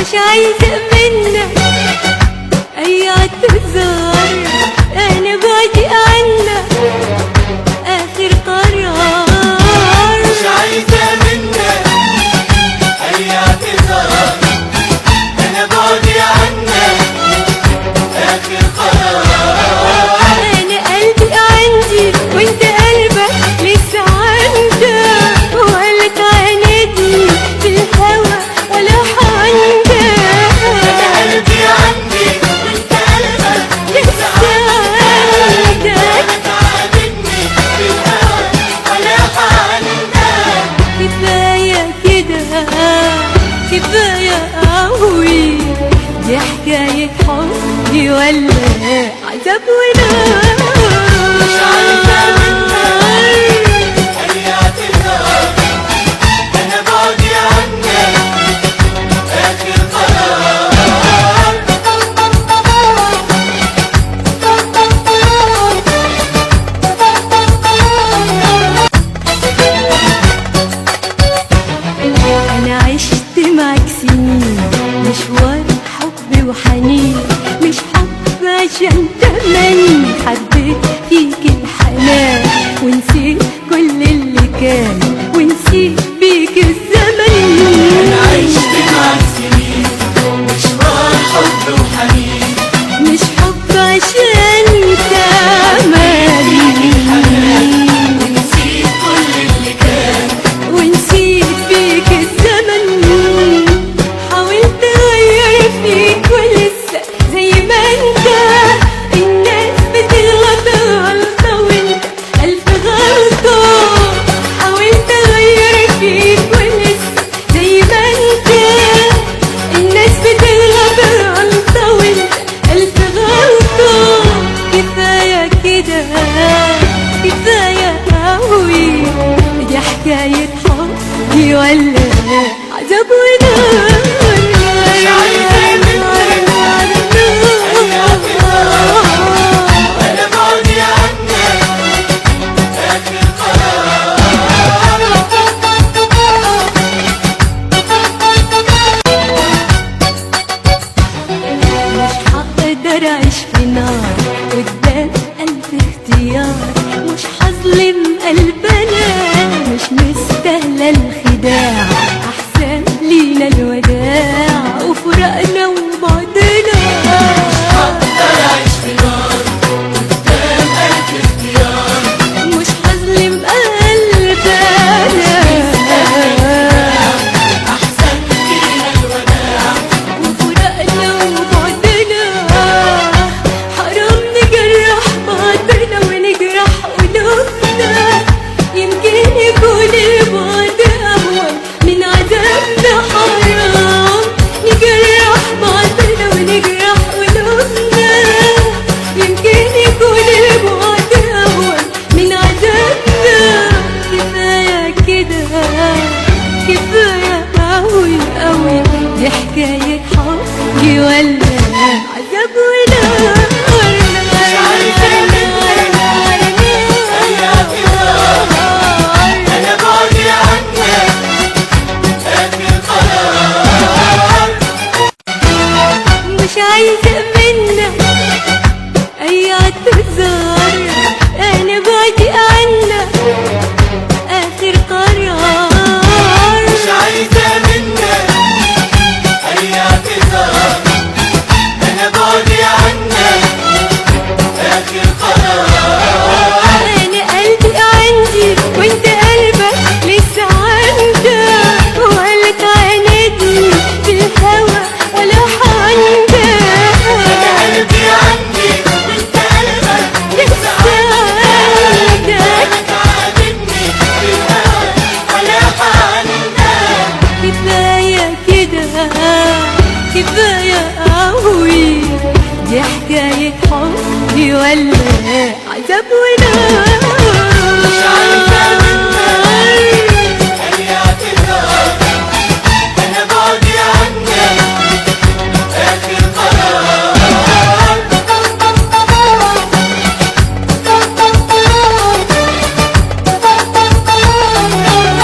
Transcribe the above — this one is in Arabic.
مش عايزة منك أي اعتذار، أنا بعدي عنك آخر قرار. مش عايزة منك أي اعتذار، أنا بعدي عنك آخر قرار. أنا قلبي عندي وأنت قلبك لسه عندك، ولا تعاندني في الهوى ولا حندك. أنا قلبي عندي وأنت قلبك لسه عندك، ولا تعاندني في الهوى ولا حندك. كفاية كده كفاية قوي، دي حكاية حبي ولا عذاب ونار. مش عايزة منك أي اعتذار، أنا بعدي عنك آخر قرار. أنا عشت معك سنين، مشوار حب وحنين، مش حب عشان تمني، حبيت فيك الحنان ونسيت كل اللي كان، ونسيت بيك الزمن. أنا عشت معك سنين، مشوار حب وحنين، مش حب عشان تمني، ونسيت كل اللي كان، ونسيت بيك الزمن. حاولت اغير فيك ولسه زي ما انت، الناس بتغلط غلطة وانت ألف غلطة. حاولت اغير فيك ولسه زي ما انت، الناس بتغلط غلطة وانت ألف غلطة. كفاية كده كفاية قوي، دي حكاية حبي ولا عذاب ونار. مش عايزة منك أي اعتذار، أنا بعدي عنك آخر قرار. مش هقدر أعيش في نار قدام ألف اختيار، مش هظلم قلبنا، مش مستاهلة الخداع، أحسن لينا الوداع وفراقنا وبعدنا. هقدر أعيش في نار قدام ألف اختيار، مش هظلم قلبنا، أحسن لينا الوداع. وفراقنا وبعدنا. حرام نجرح بعضنا ونجرح قلوبنا، يمكن يكون البعد أهون من عذابنا. حرام نجرح بعضنا ونجرح قلوبنا، يمكن يكون البعد أهون من عذابنا. كفاية كده كفاية أوي أوي، دي حكاية حبي ولا